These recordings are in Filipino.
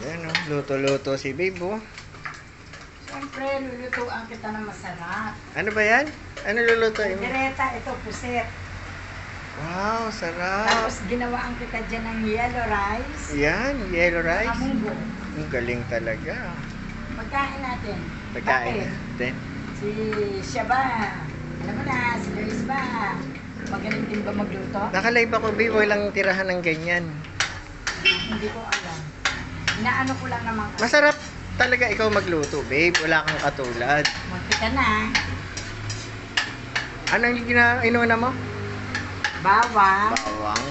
Yan o, luto-luto si Babe oh. Siyempre, lulutuan kita ng masarap. Ano ba yan? Ano lulutuin mo? Direta, ito, puset. Wow, sarap. Tapos ginawaan kita dyan ng yellow rice. Yan, yellow rice. Kamunggo. Ang galing talaga. Pagkain natin. Pagkain Bakit? natin. Si siya ba? Alam mo na, si Luis ba? Magaling din ba magluto? Naka-live ako, Babe. Walang tirahan ng ganyan. Hindi ko alam. Inaano ko lang naman. Masarap talaga ikaw magluto, Babe. Wala kang katulad. Magpita na. Anong inuna mo? Bawang. Bawang.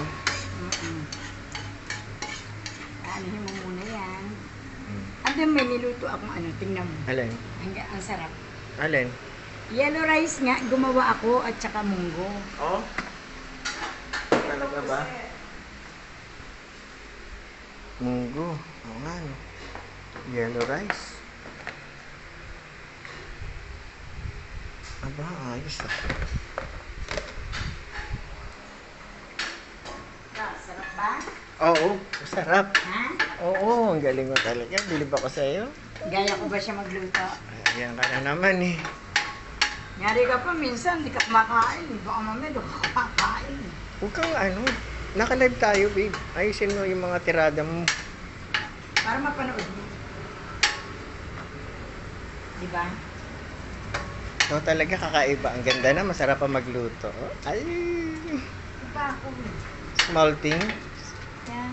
Aanihin mo muna yan. Andun may niluto akong ano, tingnan mo. Alin? Ang sarap. Alin? Yellow rice nga, gumawa ako at saka munggo. Oh? Talaga ba? Munggo. Oo nga, no? Yellow rice. Aba, ayos ah. Sarap ba? Oo, masarap. Ha? Oo, ang galing mo talaga. Bilib ako sa'yo. Gaya ko ba siya magluto? Ayan ka na naman eh. Nyari ka pa minsan, hindi ka kumakain. Baka mamaya doon ka kumakain. Huwag kang ano, naka-live tayo, babe. Ayusin mo yung mga tirada mo. Para mapanood mo. Diba? So talaga kakaiba. Ang ganda na, masarap pa magluto. Ay, Diba ako? small thing. Yan.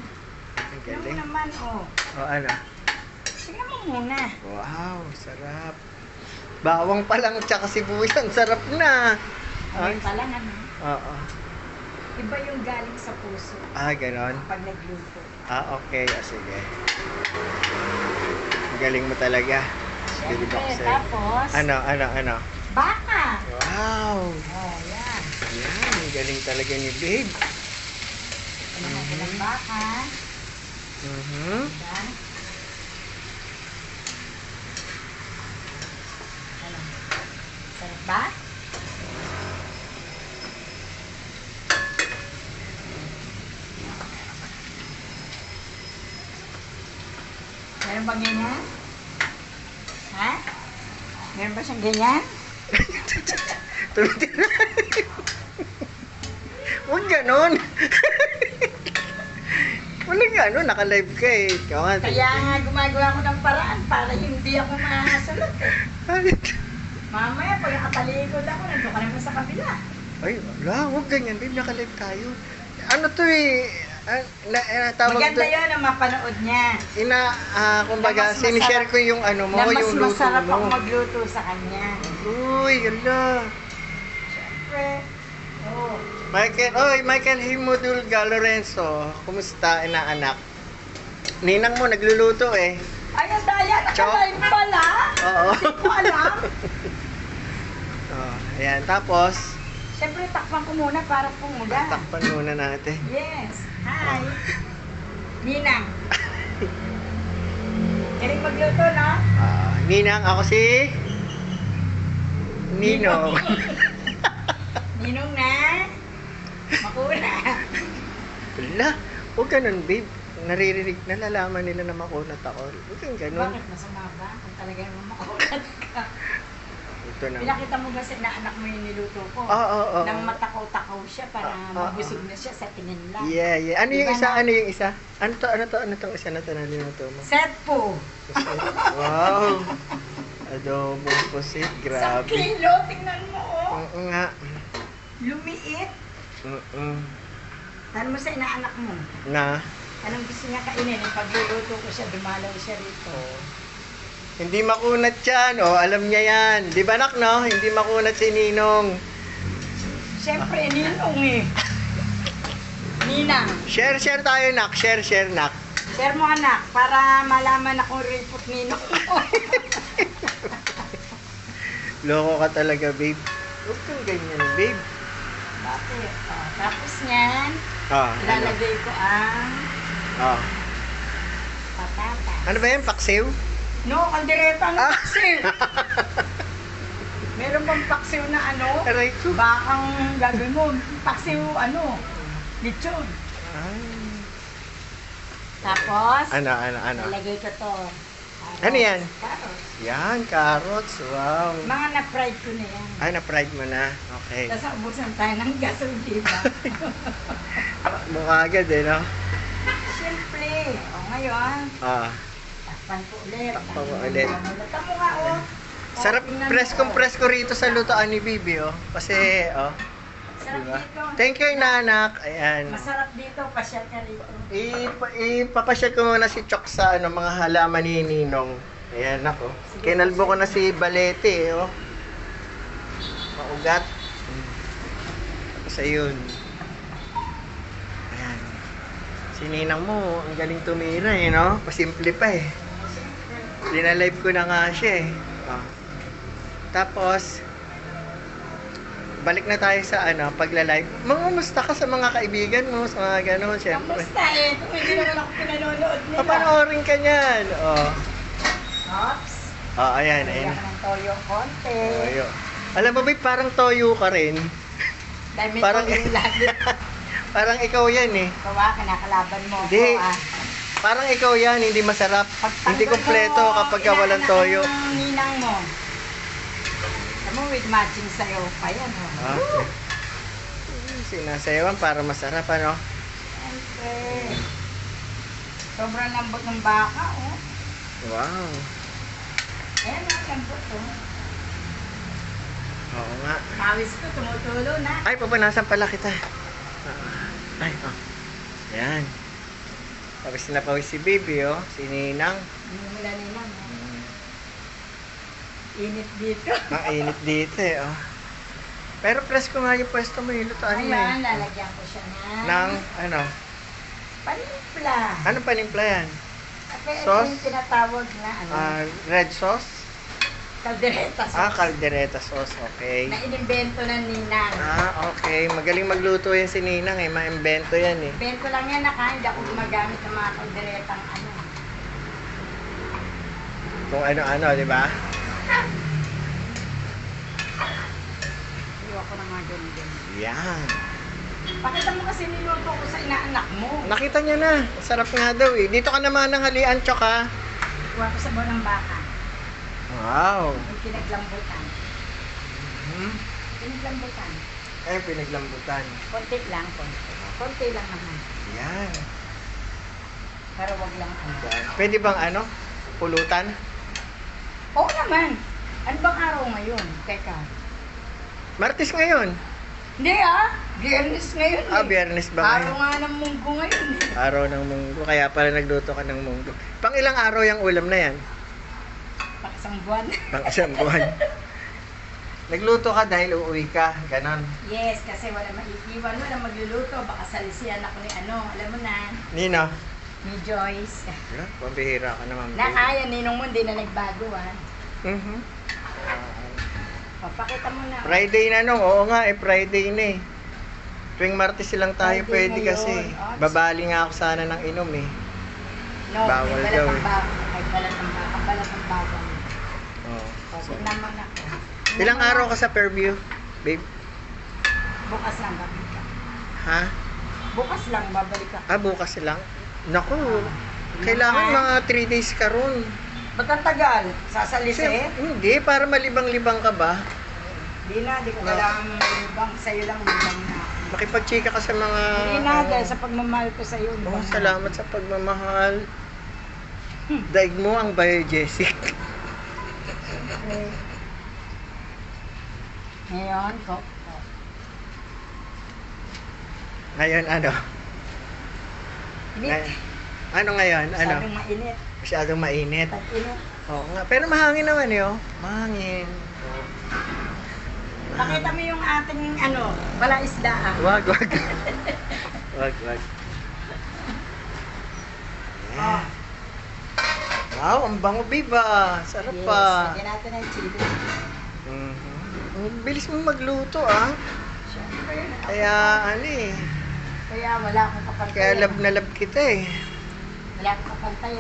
Ang Tignan mo galing. naman, oh. O ano? Tignan mo muna. Wow, sarap. Bawang pa lang tsaka sibuyas, ang sarap na. Ayun pala ano. Oo. Iba yung galing sa puso Ah, ganon. pag nagluto. Ah, okay. Ah, sige. Ang galing mo talaga. Bilib Siyempre, ako sa'yo. tapos, Ano? baka. Wow. Oh, yan. Yan, ang galing talaga ni babe. Ano natin ang baka. Mhm. Diba? Ano? Sarap ba? Meron ba ganyan? Ha? Meron ba siyang ganyan? Tumitira. Huwag ganon. Walang ganon, naka-live ka eh. Ikaw nga. Kaya nga gumagawa ko ng paraan para hindi ako masunod eh. Mamaya pag nakatalikod ako, nandun ka naman sa kabila. Ay, wala. Huwag ganyan, babe. Naka-live tayo. Ano to eh. Tawag Maganda to. yun ang mapanood niya. Kumbaga, Na mas sinishare masarap- ko yung ano mo, Na mas yung luto masarap ako mo. magluto sa kanya. Uy, yala. Siyempre. Oo. Michael Himodul Galorenzo. Kumusta, inaanak? Ninang mo, nagluluto eh. Ay, ang daya. Chok. Nakalive pala. Oo. Hindi ko alam. Ayan, tapos, Siyempre, takpan ko muna para pumuga. takpan muna natin. Yes. Hi. Ninang. Galing magluto, no? Ninang, ako si Ninong. Ninong na. Makuna. Wala, huwag ganun, babe. Naririnig, nalalaman nila na makunat ako. Huwag kang ganun. Bakit masama ba? Kung talagang makunat ka. Ito na. Pinakita mo ba sa inaanak mo yung niluto ko? Oo. Nang matakaw-takaw siya para mabusog na siya sa tingin lang. Yeah. Ano yung Diba isa? na- Ano yung isa? Ano tong isa na to na linuto mo? Set po. Wow! Adobong pusit, Sa grabe. kilo, tingnan mo oh. Oo nga. Lumiit. Mm-mm. Tanong mo sa inaanak mo. Na? Anong gusto niya kainin? Yung pagluluto ko siya, dumalaw siya rito. Hindi makunat yan. Oh, alam niya yan. Di ba, nak, no? Hindi makunat si Ninong. Siyempre, ninong eh. Ninang. Share tayo, nak. Share, nak. Share mo anak, para malaman akong report ninong mo. Loko ka talaga, babe. Huwag kang ganyan, babe. Bakit? Tapos niyan, Ano? ilalagay ko ang patata. Ano ba yan? Paksiw? No, kaldereta ng Ah. paksiw. Meron bang paksiw na ano? Aray ko. Bakang gagawin mo. Paksiw ano? Lechon. Ay. Tapos, Ano? nalagay ko to. Ano yan? Carrots. Yan, carrots. Wow. Mga na-fried ko na yan. Ay, na-fried mo na. Okay. Tapos ubusan tayo ng gasol, di ba? Mukha agad eh, no? Siyempre. O ngayon, Ah. takpan ko ulit. Takpan mo ulit. Mulatan mo nga, oh. Sarap tingnan mo, preskong-presko rito sa lutoan ni Bibi, oh. Kasi, oh. Sarap Diba? dito. Thank you, inanak. Ayan. Masarap dito, pasyal ka rito. Ipapasyal ko muna si Chok sa mga halaman ni Ninong. Ayan, ako. Kinalbo ko na si Balete, oh. Maugat. Tapos ayun. Ayan. Si Ninang mo, ang galing tumira, eh, no? Pasimple pa, eh. Linalive ko na nga siya, eh. Oh. Tapos, balik na tayo sa pagla-live. Mangumusta ka sa mga kaibigan mo, sa mga gano'n, syempre. Kamusta eh? Kung hindi naman ako pinanonood nila. Papanoorin ka niyan. Oh. Ops. Oh, ayan, Lagyan ayan. ka ng toyo konti. Toyo. Alam mo ba, parang toyo ka rin. Dahil may Parang- toyo lagi. Parang ikaw yan eh. Kawa, kinakalaban mo ako, Hindi. ah. Parang ikaw yan, hindi masarap. Hindi kumpleto kapag ka walang toyo. Inaanak ng ninang mo. Alam mo, with matching sayo pa yan, oh. Okay. Sinasayawan para masarap, ano? Siyempre. Sobrang lambot ng baka, oh. Wow. Ayan, oh, lambot, oh. Oo nga. Pawis ko, tumutulo na. Ay, papanasan pala kita. Ay, oh. Ayan. Pawis na pawis si Bibi, oh. Si Ninang. Hindi mo lang ninang, oh. Init dito. Mainit dito eh, oh. Pero presko nga yung pwesto mo, yung lutoan mo Ayan, eh. lalagyan ko siya Nang, ano? panimpla. Ano panimpla yan? Ito Sauce? yung tinatawag na, Red sauce? kaldereta sauce. Caldereta sauce, okay. Na inimbento ng ninang. Okay. Magaling magluto yan si Ninang eh. Maimbento yan eh. Bento lang yan, hindi ako gumagamit ng mga kalderetang ano. Kung ano-ano, di ba? Ayoko na mga ganyan. Yan. Pakita mo kasi niluto ko sa inaanak mo. Nakita niya na. Sarap nga daw eh. Dito ka naman ng halian, Chok ha. Kuha ko sa buwan ng baka. Wow. Yung pinaglambutan. Hmm. Pinaglambutan. Ay, pinaglambutan. Konti lang, konti. Konti lang naman. Yan. Pero wag lang ano. Yan. Pwede bang pulutan? Oo naman. Ano bang araw ngayon? Teka. Martes ngayon. Hindi Biyernes ngayon eh. Biyernes ba Araw ngayon? nga ng munggo ngayon eh. Araw ng munggo. Kaya pala nagluto ka ng munggo. Pang ilang araw yung ulam na yan? Pakisang buwan. Pang isang buwan. Nagluto ka dahil uuwi ka. Ganon. Yes, kasi wala maiiwan, wala magluluto. Baka salisihan ako ni alam mo na, Nino? ni Joyce. Pambihira ka naman. Na kaya, ninong mo, hindi na nagbago Mhm. Papakita mo na. Friday na no. Oo nga Friday na eh. Tuwing Martes lang tayo Friday pwede ngayon. kasi. Ah, Babali nga ako sana ng inom eh. No, bawal may daw balat eh. ng baka. May balat ng baka, balat ng baka. Oo. So, naman ako. Ilang araw ka sa Fairview, babe? Bukas lang, babalik ka. Ha? Bukas lang, babalik ka. Bukas lang? Naku, kailangan mga 3 days ka ron. Ba't ang tagal? Sasalisi? Hindi, para malibang-libang ka ba? Di na, di ko kailangan malibang. Sa'yo lang malibang na. Makipag-chika ka sa mga... Hindi na, dahil sa pagmamahal ko sa'yo. Oh, salamat sa pagmamahal. Daig mo ang biogesic. Okay. Ngayon, Ngayon, ano? init. Ano ngayon? Ano? Masyadong mainit. Masyadong mainit. Tag-init. Oo nga. Pero mahangin naman eh, oh. Mahangin. Pakita mo yung ating, wala isda Wag. Wag. Oh. Wow, ang bango, biba. Sarap pa. Lagyan natin ng chili. Ang bilis mo magluto, ah. Siyempre. Kaya, Kaya wala akong kapantay. Kaya love na love kita eh. Wala akong kapantay,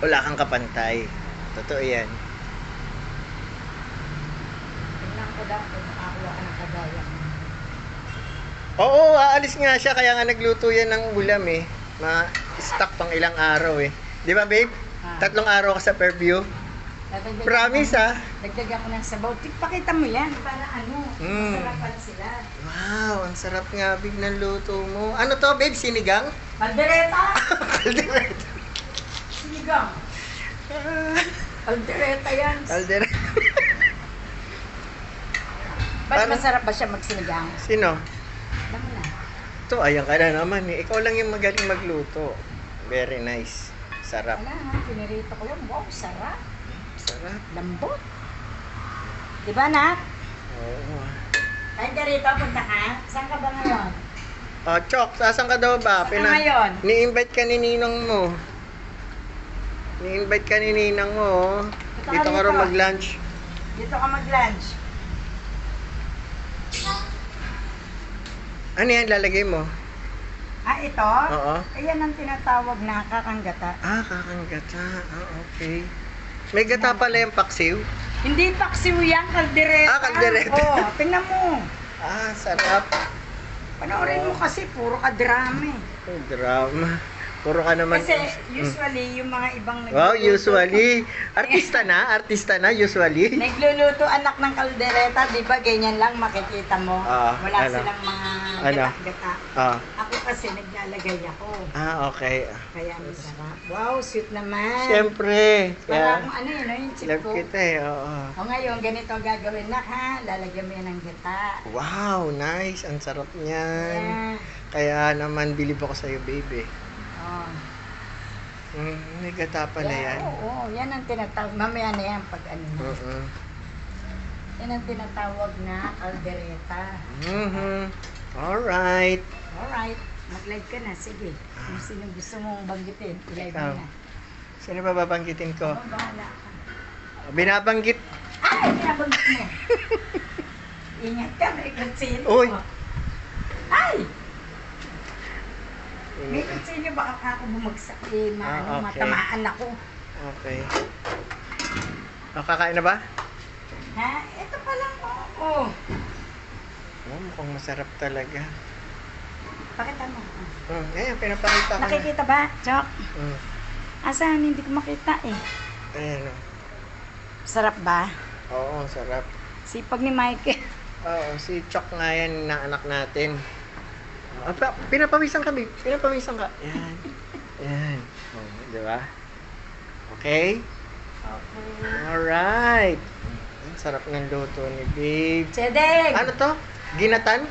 Wala kang kapantay. Totoo yan. Tingnan ko daw kung makakuha ka ng kagaya. Oo, aalis nga siya. Kaya nga nagluto yan ng ulam eh. stock pang ilang araw eh. Di ba, babe? Ah. 3 araw ka sa Fairview. Dadagdagan Promise, ko- ah. Dagdagan ko ng sabaw. Pakita mo yan para ano, Mm. masarapan sila. Wow, ang sarap nga, babe, ng luto mo. Ano to, babe? Sinigang? Kaldereta! Caldereta. Sinigang. Kaldereta yan. Caldereta. Ba't Parang- masarap ba siya magsinigang? Sino? Alam mo na. Ito, ayan ka na naman eh. Ikaw lang yung magaling magluto. Very nice. Sarap. Wala ha, pinirito ko yan. Wow, sarap. Sarap. Lambot. Diba, nak? Oo. Kahit ka rito, punta ka. Saan ka ba ngayon? Oh, Chok, sasan ka daw ba? Saan ka ngayon? Ni-invite ka ni Ninong mo. Ni-invite ka ni Ninang mo. Oh. Punta ka Dito ka dito. rin mag-lunch. Dito ka mag-lunch. Ano yan, lalagay mo? Ah, ito? Oo. Ayan ang tinatawag na kakanggata. Ah, kakanggata. Ah, okay. May gata pala yung paksiw. Hindi paksiw yan, kaldereta. Ah, kaldereta. Oo, tingnan mo. Ah, sarap. Panoorin mo kasi, puro ka drama eh. Oh, drama. Puro ka naman. Kasi usually, yung mga ibang Wow, usually. Artista na, usually. Nagluluto anak ng kaldereta, di ba ganyan lang makikita mo? Ah, Wala ano? silang mga Ano? gata-gata. Ah, Ako kasi naglalagay ako. okay. Kaya masarap. Wow, sweet naman. Siyempre. Para Kaya, kung ano yun, yung chip love ko. kita eh. Oo. O ngayon, ganito ang gagawin na ha. Lalagyan mo yan ng gata. Wow, nice. Ang sarap niyan. Yeah. Kaya naman, bilib ako sa'yo, baby. Oh. May gata pala yan. Oo, yan ang tinatawag. Mamaya na yan pag ano na. Oo. Yan ang tinatawag na kaldereta. Alright. Alright, mag-live ka na. Sige. Kung sino gusto mong banggitin, i-live Ikaw. mo na. Sino ba babanggitin ko? Oo, bahala ka. Binabanggit. Ay, pinabanggit mo. Ingat ka, may kutsilyo. Uy. Ay! May kutsilyo, baka ako bumagsak eh. Ah, okay. Matamaan ako. Okay. Kakain na ba? Ha? Ito pa lang po. Oh. Oh, mukhang masarap talaga. Pakita mo. Ayan, pinapakita ko na. Nakikita ba, Chok? Mm. Asan? Hindi ko makita eh. Ayan o. Sarap ba? Oo, sarap. Sipag ni Michael. Oo, si Chok nga yan na anak natin. Pinapawisan ka, babe. Pinapawisan ka. Yan. Yan. Oh, di ba? Okay? Okay. Alright. Ang sarap ng luto ni babe. Sedeng! Ano to? Ginatan?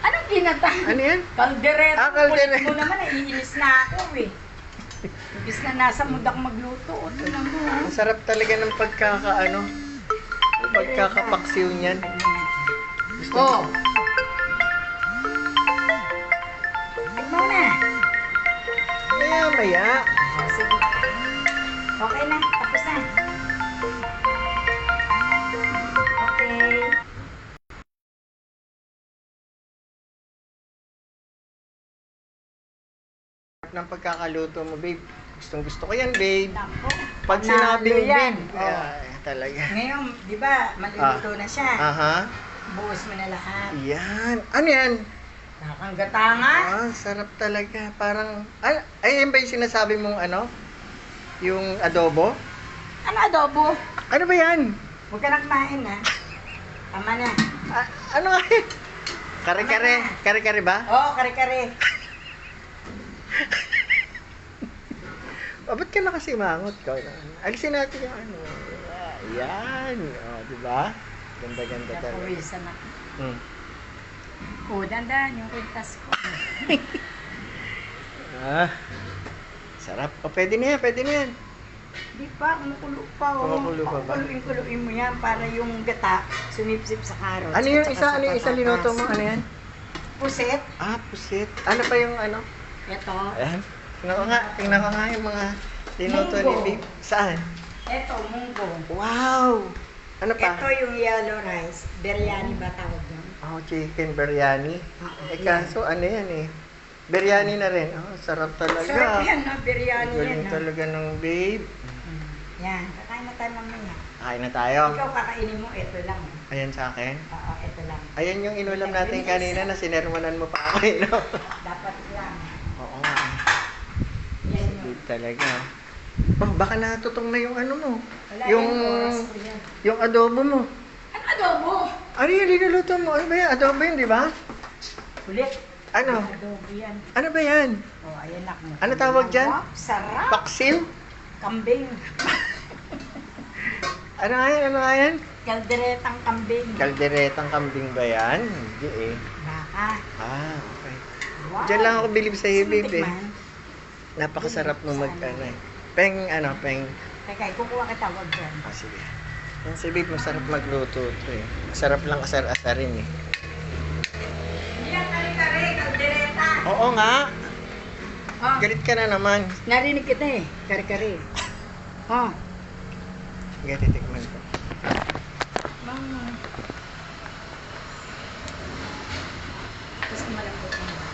Anong ginata? Ano yan? Kaldereta. Ah, kaldereta. Kulit mo naman, naiinis na ako eh. Ibis na nasa mood ako magluto. O, tingnan mo. Ang sarap talaga ng pagkakapaksiw niyan. Oh. Tignan mo na. Maya. Oh, sige. Okay na. Tapos na. Okay. Ng pagkakaluto mo, babe. Gustong gusto ko yan, babe. Nako. Pag Panalo sinabing yan. babe, Oh. talaga. Ngayon, di ba, maluluto na siya. Aha. Buhos mo na lahat. Yan. Ano yan? Nakakanggata nga. Sarap talaga. Parang, ay, yan ba yung sinasabi mong ano? Yung adobo? Ano adobo? Ano ba yan? Huwag ka na kumain ha. Tama na. Ano nga yan? Kare-kare. Kare-kare ba? Oo, kare-kare. Ba't ka nakasimangot ka? Alisin natin yung ano. Yan. Di ba? Ganda-ganda talaga. Napawisan na. Hmm. Oh, dandan yung kwintas ko. Sarap. Pwede na yan, pwede na yan. Di pa, kumukulo pa. Oh. Kumukulo pa ba? Kuluin mo yan para yung gata sumipsip sa carrots. Ano yung at isa? saka Ano yung sa isa linuto mo? patatas. Ano yan? Puset. Pusit. Ano pa yung ano? Ito. Ayan. Tingnan ko nga yung mga linuto ni Munggo. Babe. Saan? Ito, munggo. Wow! Ano pa? Ito yung yellow rice. Biryani ba tawag yun? Chicken biryani. Oo, Kaso ano yan eh. Biryani na rin. Sarap talaga. Sarap yan, no? Biryani yan. Galing No? talaga ng Babe. Yan, kakain na tayo mamaya. Kain na tayo. Ikaw kakainin mo, ito lang. Ayan sa akin. Oo, ito lang. Ayan yung inulam natin kanina na sinermanan mo pa ako. Eh, no? Dapat lang. Oo nga. talaga. Oh, baka natutong na yung ano mo. Wala Yung, oras ko yan. yung adobo mo. Ano adobo? Ano yung linuluto mo? Ano ba yan? Adobo yun, di ba? Ulit. Ano? Adobo yan. Ano ba yan? Oh, ayan na. Ano tawag dyan? Sarap. Paksil? Kambing. Ano nga yan? Ano nga yan? Kalderetang kambing. Kalderetang kambing ba yan? Hindi eh. Baka. Ah, okay. Wow. Diyan lang ako bilib sa hibib eh. Tikman. Napakasarap mo ano eh. Peng, ano, peng. Teka, kukuha kita, wag dyan. Ah, sige. Yan si babe, masarap magluto ito eh. Masarap lang asar-asarin eh. Hindi yan kare-kare, kaldereta. Oo nga. Oh, Galit ka na naman. narinig kita eh. Kare-kare. Oh. Sige, titikman ko. Mama. Tapos malambot ang bata.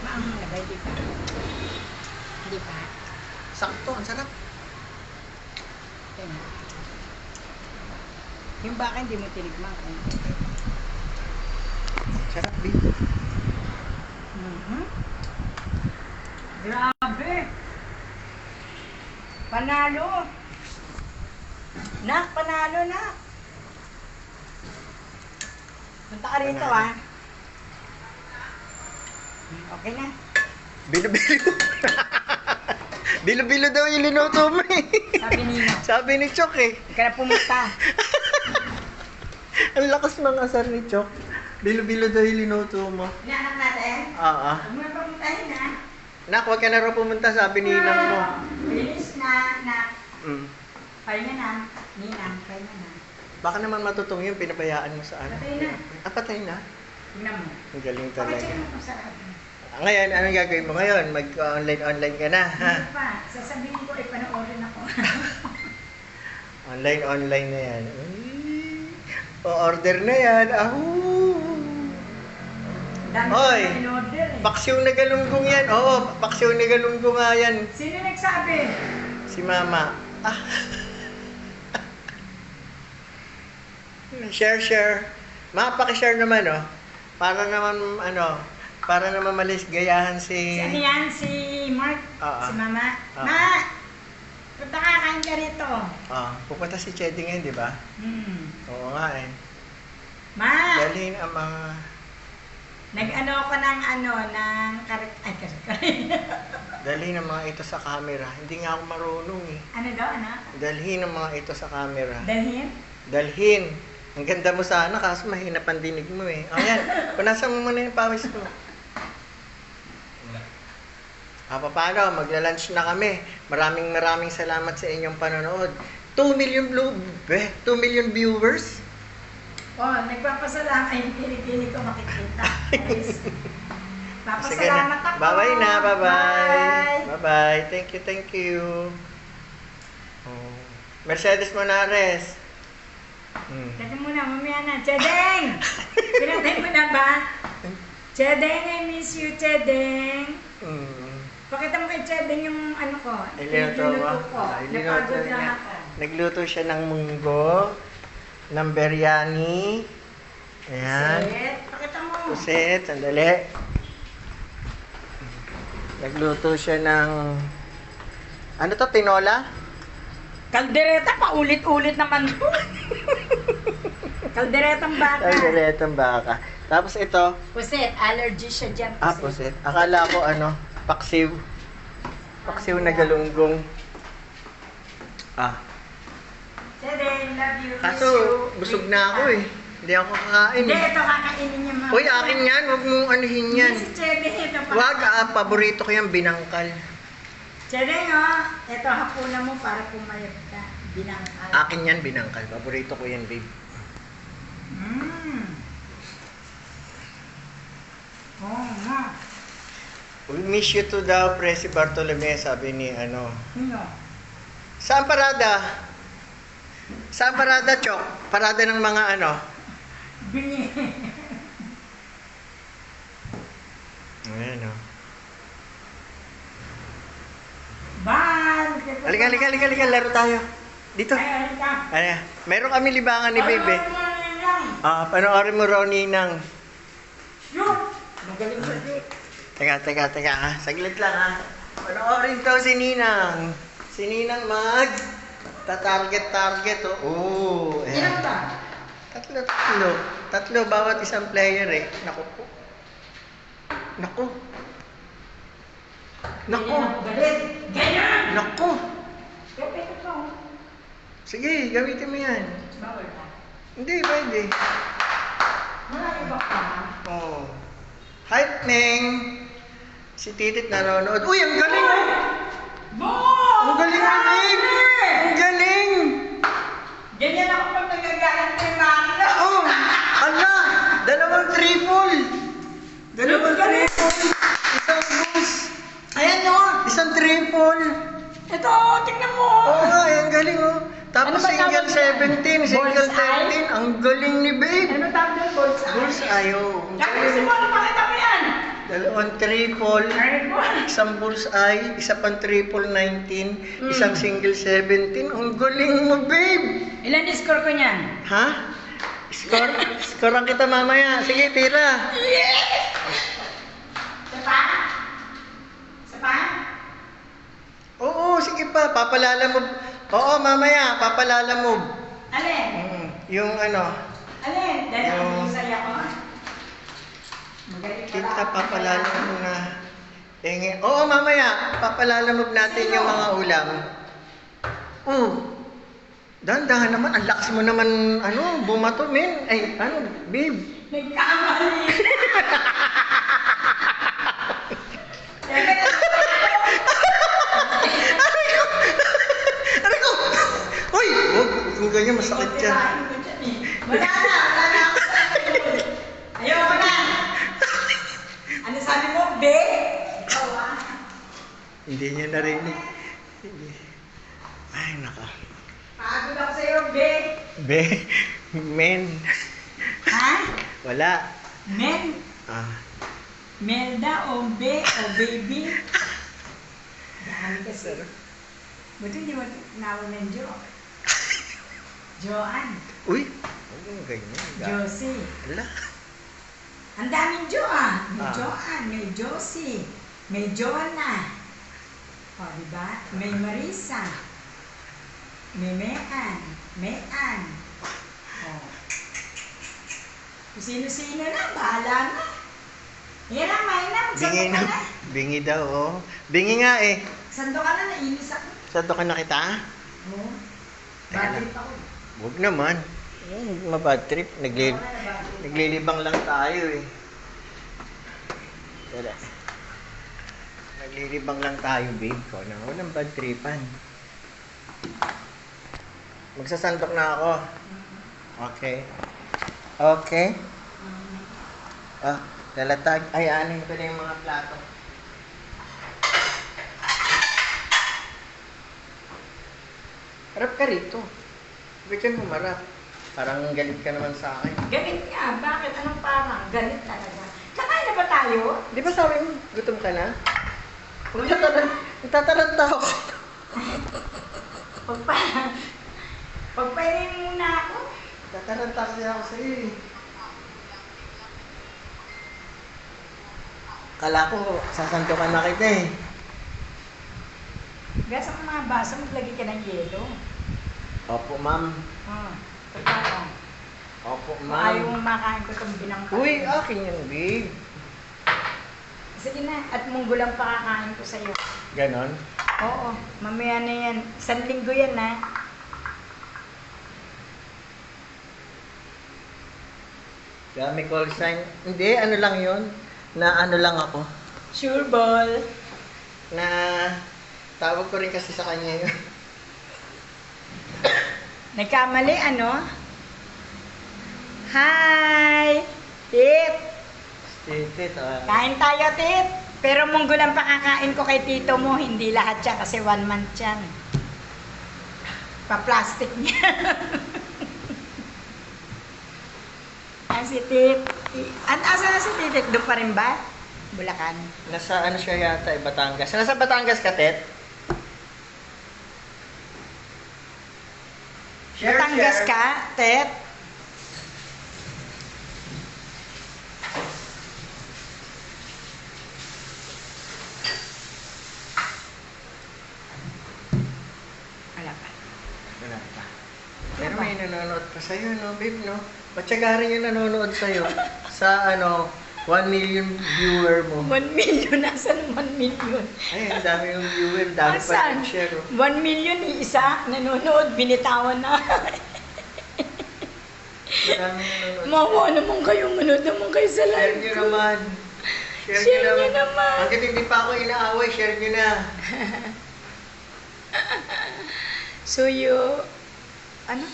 Maanghang na ba? Hindi pa. Hindi pa. Sakto, ang sarap. Tingnan. Yung baka hindi mo tinikman ko. Sarap, babe. Mhm. Grabe! Panalo! Nak, panalo na! Punta ka rito Panalo. ah. Okay na. Bilo-bilo. Bilo-bilo daw yung linuto mo eh. Sabi niyo. Sabi ni Chok eh. Hindi ka na pumunta. Ang lakas mga asar ni Chok. Bilo-bilo daw yung linuto mo. Inaanak natin? Oo. Huwag mo na pumuntahin na. Nak, huwag ka na raw pumunta, sabi ni Ninang mo. Bilis na, na. Mm. Pahinga na. Ninang, pahinga na. Baka naman matutong yun, pinabayaan mo sa ano. Patay na. Ah, patay na? Tingnan mo. Ang galing Pakichay talaga. mo kung saan. Ngayon, anong gagawin mo ngayon? Mag-online ka na, ha? Hindi pa. Sasabihin ko, panoorin ako. Online na yan. O-order na yan. Dami Hoy! ko na in-order eh. Paksiw na galunggong yan. Oo, paksiw na galunggong nga yan. Sino nagsabi? Si Mama. Ah. Share. Ma, pakishare naman, oh. Para naman malis gayahan Si ano yan? Si Mark? Oo. Si Mama? Oo. Ma! Punta ka, kain ka rito. Pupunta si Chedi ngayon, di ba? Oo nga eh. Ma! Dalhin ang mga... Nag-ano ako ng Dalhin ang mga ito sa camera. Hindi nga ako marunong eh. Ano daw, ano? Dalhin ang mga ito sa camera. Dalhin? Dalhin. Ang ganda mo sana, kaso mahina pandinig mo eh. O yan, punasan mo muna yung pawis mo. Paano? Magla-lunch na kami. Maraming salamat sa inyong panonood. 2 million viewers. Oh, nagpapasalamat. Ay, pili-pili ko makikita. Guys. Sige Papasalamat na. ako. Bye-bye na. Bye. Bye-bye. Thank you. Oh. Mercedes Monares. Teka muna, mamaya na. Chedeng! Pinatay mo na ba? Chedeng, I miss you, Chedeng. Pakita mo kay Chedeng yung ano ko. Ilinoto ko. Napagod lang ako. Nagluto siya ng munggo, ng biryani. Ayan. Puset. Pakita mo. Puset, sandali. Nagluto siya ng... Ano to, tinola? Kaldereta, paulit-ulit naman to. Kalderetang baka. Kalderetang baka. Tapos ito, Puset, allergy siya dyan. puset. Akala ko paksiw. Paksiw na galunggong. Chedeng, love you. Kaso, miss you. busog na ako eh. Hindi ako kakain Hindi, eh. ito kakainin niya mga. Uy, akin yan. Huwag mong anuhin yan. Hindi si Chedeng, ito pa. Wag, paborito ko yung binangkal. Chedeng, oh. Ito, hapunan mo para pumayag ka. Binangkal. Akin yan, binangkal. Paborito ko yan, babe. Oo nga. We miss you too daw, Presi Bartolome, sabi ni Sino? Saan parada? Saan parada, Chok? Parada ng mga Bini. Ayan, Bal! Halika, laro tayo. Dito. Ay, halika. Ayan. Meron kami libangan ni Babe. Ano lang? Panoorin mo raw, Ninang. Yun! Magaling sa Diyos. Teka. Saglit lang ha. Panoorin to si Ninang. Si Ninang tatarget oh. Oo. Ilan ba? Tatlo bawat isang player eh. Naku. Ganyan ako galit. Ganyan! Naku. Kapit ko. Sige, gamitin mo yan. Bawal ba? Hindi, pwede. Marami ba ka? Oh. Hype, Neng. Si Titit nanonood. Uy, ang galing oh! Boom! Ang galing mo, babe! Ang galing! Ganyan ako pag nagagalit kay Mano. Oh! Ala! Dalawang triple! Isang boost! Ayan no! Isang triple! Ito, tingnan mo. Oo nga, ang galing oh. Tapos Ano ba single tawag 17, single Bullseye? 13. Ang galing ni babe! Ano tawag doon, Bullseye? Bullseye, oh. Ang Tapos galing. mo, ano pakita mo yan? Dalawang triple. Ay, ko. Isang bullseye, isa pang triple 19, isang single 17. Ang galing mo, babe! Ilan score ko niyan? Ha? Scorean kita mamaya. Sige, tira. Yes! Isa pa? Isa pa? Oo, sige pa. Papalala mo. Oo, mamaya. Papalala mo. Alin? Yung ano, Alin? Dahil ako Yung- yung saya ko. Magaling pala kita ako. papalala mo na. Oo, mamaya. Papalala mo natin yung mga ulam. Oo. Dahan-dahan naman. Ang lakas mo naman, bumato, men. Ay, babe. Nagkamali. Aray ko! Uy! Huwag kung ganyan, masakit yan. Wala na ako sa akin. Ayoko na. Ano sabi mo, be? Ikaw ah. Hindi niya narinig. Ay, naka. Pagod ako sa'yo, be. Be, men. Ha? Wala. Men? Ah, Melda o be o baby? Dami kasi. Buti hindi mo tinawag ng Jo. Joanne. uy! Huwag yung ganyan. Josie. Wala. Ang daming Jo ah. May Ah. Joanne, may Josie, may Joanna. O, diba? May Marisa. May Mean. O. Kung sino-sino na, bahala na. Yan ang mainam. Bingi Sando na. ka na. Bingi daw, oh. Bingi nga eh. Sando ka na, nainis ako. Sado ka na kita? Oo. Teka Bad lang. trip ako. Huwag naman. Mabad trip. Ako na, bad trip. Naglilibang lang tayo eh. Tara. Naglilibang lang tayo, babe. Ko na. Walang bad tripan. Magsasandok na ako. Okay. Okay. Ah, lalatag. Ay, anin ko na yung mga plato. Harap ka rito. Ba't yan humarap? Parang galit ka naman sa akin. Galit nga. Bakit? Anong parang? Galit talaga. Kakain na ba tayo? Di ba sabi mo, gutom ka na? Nagtataranta ako. Pagpainin muna ako. Nagtataranta kasi ako sa'yo eh. Kala ko, sasantukan na kita eh. Gasa mo mga baso, maglagay ka ng yelo. Opo, ma'am. Pagkaka. Opo, Kung ayaw ma'am. mong makain ko itong binangka. Uy, akin yan, babe. Sige na, at munggo lang pakakain ko sa'yo. Ganon? Oo, mamaya na yan. 1 linggo yan ha. Kaya may call sign. Hindi, ano lang yun. Na ano lang ako. Sure ball. Na tawag ko rin kasi sa kanya yun. Nagkamali ano? Hi! Tip! Titit, Kain tayo, Tip! Pero munggo lang pakakain ko kay tito mo, hindi lahat siya kasi 1 month yan. Pa-plastic niya. Si Tip. Asa na si Tip? Doon pa rin ba? Bulacan. Nasa ano siya yata, Batangas. Nasa Batangas ka, Tet? Batangas ka, Tet? nanonood pa sa'yo, no, babe, no? Matyaga rin yung nanonood sa'yo sa, 1 million viewer mo. 1 million, nasan 1 million? Ay, ang dami yung viewer, dami pa Asan? nag-share, oh. 1 million isa, nanonood, binitawan na. Marami nanonood. Mawa naman kayo, manood naman kayo sa Share live nyo ko. naman. Share nyo naman. Hanggat hindi pa ako inaaway, share nyo na. Suyo, ano?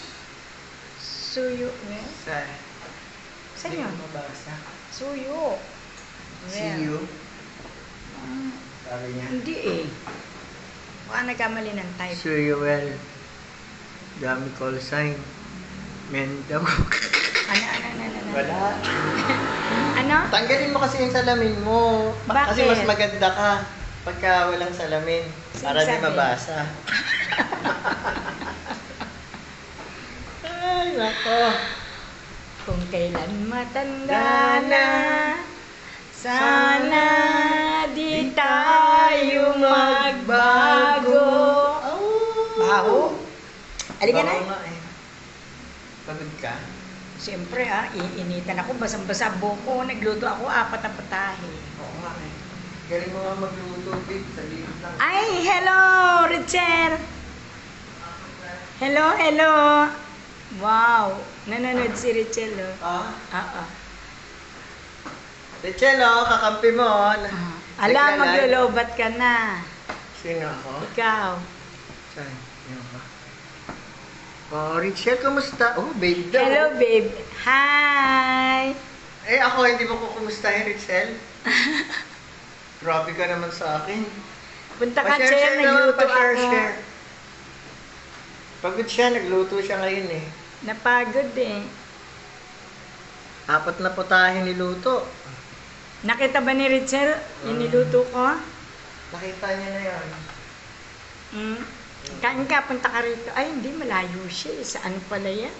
Suyo, Sa, saan hindi yun? ko mabasa. Suyo. See you. Ah, Sabi niya. hindi eh. Baka nagkamali ng type. See you well. Dami call sign. Men daw. Ano? Wala. Ano? Tanggalin mo kasi yung salamin mo. Kasi Bakit? mas maganda ka pagka walang salamin. Para di Sinasabi? mabasa. Ay, nako. Kung kailan matanda na, sana di tayo magbago. Baho? Halika na. Baho nga eh. Pagod ka? Siyempre iinitan ako, basang-basa buko. Nagluto ako, 4 na patahe. Oo nga eh. Galing mo nga magluto, babe. Sa liit lang. Ay, hello, Richard! Hello. Wow, nanonood si Richel, oh. Ah? Oo. Richelo, kakampi mo. Alam, Naglalay. maglulubat ka na. Sino ako? Ikaw. Saan? Yan ba? Oh, Richel, kumusta? Oh, babe daw. Hello, babe. Hi! Eh, ako, hindi mo ko kumustahin, Richel. Grabe ka naman sa akin. Punta ka, Pa-share, Chen. share naman, Nagluto pa-share, ako. share. Pagod siya, nagluto siya ngayon eh. Napagod eh. 4 na putahe niluto. Nakita ba ni Richel yung niluto ko? Nakita niya na yan. Mm. Kain ka, punta ka rito. Ay, hindi, malayo siya. Eh. Saan pala yan?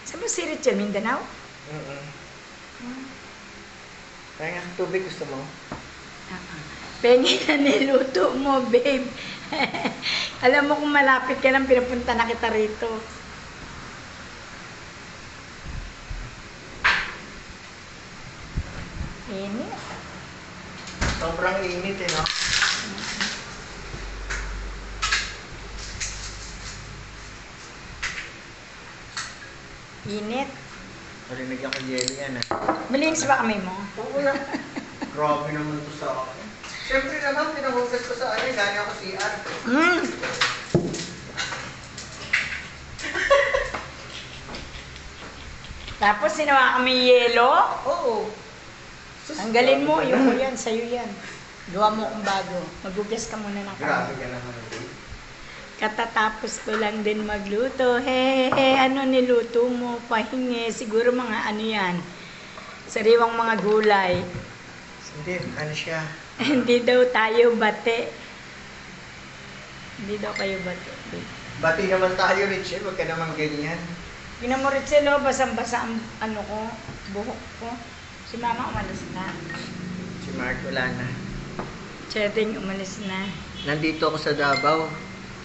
Saan ba si Richel? Mindanao? Kaya nga, tubig gusto mo? Pengi na niluto mo, babe. Alam mo kung malapit ka lang, pinapunta na kita rito. Init. Sobrang init eh, no? Init. Marinig ako jelly yan ah. Malinis ba kami mo? Oo na. Grabe naman to sa akin. Siyempre naman, pinahugas ko sa ano, gano'n ako CR. Mm. Tapos sinawa kami yelo. Oo. Tanggalin mo, yung yan, sa'yo yan. Gawa mo kung bago. Magugas ka muna ng Grabe kamay. ka naman. babe. Katatapos ko lang din magluto. Ano niluto mo? Pahingi. Siguro mga ano yan. Sariwang mga gulay. Hindi, ano siya? Hindi daw tayo bate. Hindi daw kayo bate. Bati naman tayo, Richie. Huwag ka naman ganyan. Tingnan mo, Richelo, basang-basa ang ano ko, buhok ko. Si mama umalis na. Si Mark wala na. Chetting umalis na. Nandito ako sa Davao.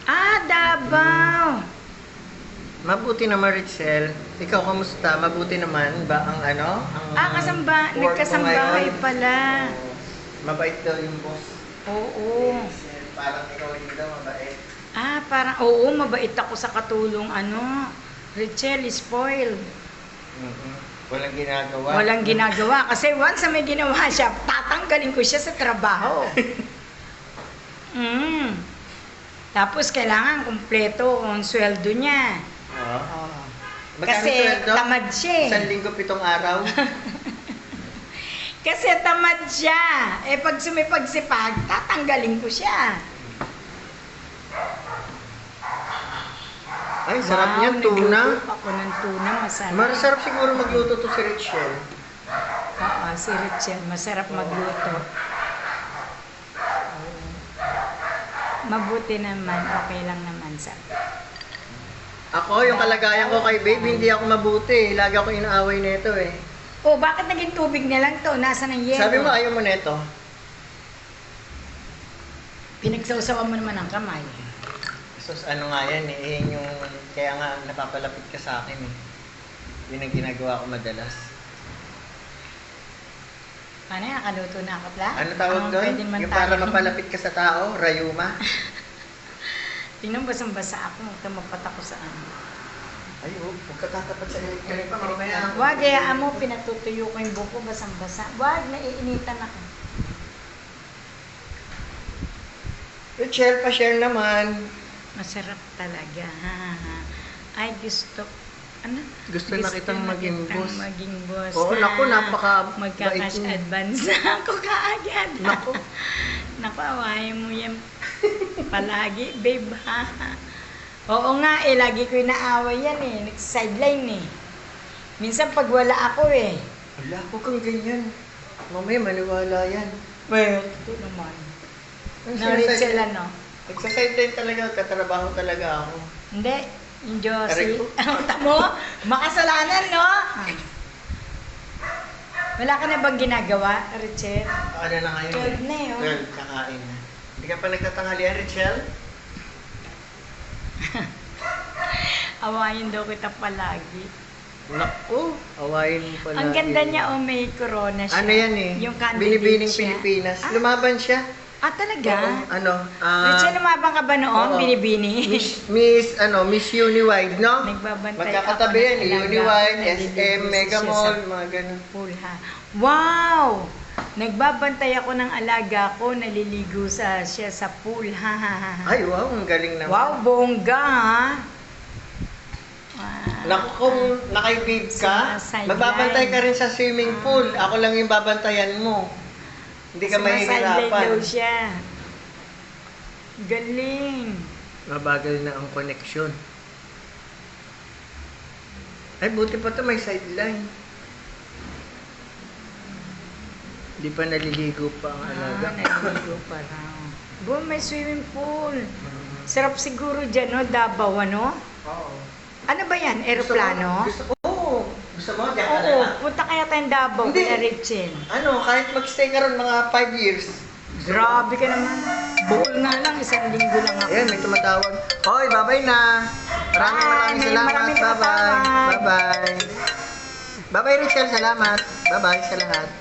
Ah, Davao! Mabuti naman, Richel. Ikaw, kamusta? Mabuti naman ba ang ano? Ang Kasamba, work mo nagkasambahay ngayon? pala. Oo. Mabait daw yung boss. Oo. Richel, parang ikaw hindi daw mabait. Parang, oo, mabait ako sa katulong, Richel, spoiled. Walang ginagawa. Walang ginagawa. Kasi once na may ginawa siya, tatanggalin ko siya sa trabaho. Tapos, kailangan kumpleto ang sweldo niya. Oo. Magkano Kasi sweldo? tamad siya eh. 1 linggo, 7 araw. Kasi tamad siya. Pag sumipagsipag, tatanggalin ko siya. Ay, sarap niyan, tuna. Nagluto ako ng tuna, masarap. Masarap siguro magluto to si Richel. Oo, si Richel, masarap magluto. Mabuti naman, okay lang naman sa. Ako, yung kalagayan ko kay babe, hindi ako mabuti. Lagi ako inaaway nito eh. Oh, bakit naging tubig na lang to? Nasa ng yelo? Sabi mo, ayaw mo nito. Pinagsawsawan mo naman ang kamay. Sus, ano nga yan eh, yun yung, kaya nga napapalapit ka sa akin eh. Yun ang ginagawa ko madalas. Paano yan? Nakaluto na ako pala? Ano tawag doon? Pwede naman Yung para tayo. mapalapit ka sa tao, rayuma. Tingnan basang-basa ako. Tumapat ako sa ano. Ay, oh, huwag ka tatapat sa electric pa, mamaya. Wag, hayaan mo, pinatutuyo ko yung buko, basang-basa. Wag, naiinitan ako. Share pa, share naman. Masarap talaga. Ay, gusto. Ano? Gusto na kitang maging boss. Maging boss. Oo, naku, napaka- Magka-cash bait mo. advance ako kaagad. Naku. Naku, awayan mo yan palagi, babe, ha? Oo nga, eh, lagi ko inaaway yan, eh. Nag-sideline, eh. Minsan pag wala ako, eh. Wala, huwag kang ganyan. Mamaya, maniwala yan. Well, ito naman. Ang Na-Rachel, ano? Nagsa-sideline talaga, katrabaho talaga ako. Hindi, yung Correct Josie. po. Tamo, makasalanan, no? Wala ka na bang ginagawa, Richel? Ano na ngayon? 12 na, eh, oh. 12, kakain na. Hindi ka pa nagtatanghalian, Richel? Awayin daw kita palagi. Naku, awayin mo pala. Ang ganda niya, oh, may corona siya. Ano yan eh? Yung candidate Binibining siya. Pilipinas. Ah, Lumaban siya. talaga? Oo, ano? Richel, lumabang ka ba noon? oo. Binibini? Miss Uniwide, no? Nagbabantay Magkakatabi ako yan, ng alaga Uniwide, ko, naliligo SM, Mega siya Mall, sa mga ganun. pool, ha? Wow! Nagbabantay ako ng alaga ko, naliligo siya sa pool, ha, ha, ha, ha. Ay, wow, ang galing naman. Wow, bongga, ha? Wow. Naku, kung nakaibig ka, Sumasayay. magbabantay ka rin sa swimming pool. Ako lang yung babantayan mo. Hindi ka Sumasayay mahihirapan. daw siya. Galing. Mabagal na ang connection. Ay, buti pa to may sideline. Hindi pa naliligo pa ang alaga. Naliligo pa raw. Boy, may swimming pool. Sarap siguro dyan, no? Davao, ano? Oo. Ano ba yan? Aeroplano? Oo. Gusto mo? Diyan ka na Oo, lang. punta kaya tayong Davao, Hindi. kaya Rachel. Ano, kahit magstay ka ron mga 5 years. Grabe ka naman. Bukol nga lang, 1 linggo lang ako. Ayan, may tumatawag. Hoy, bye-bye na. Maraming Bye. salamat. Maraming Bye-bye. patawag. Bye-bye. Bye-bye, Richard. Salamat. Bye-bye sa lahat.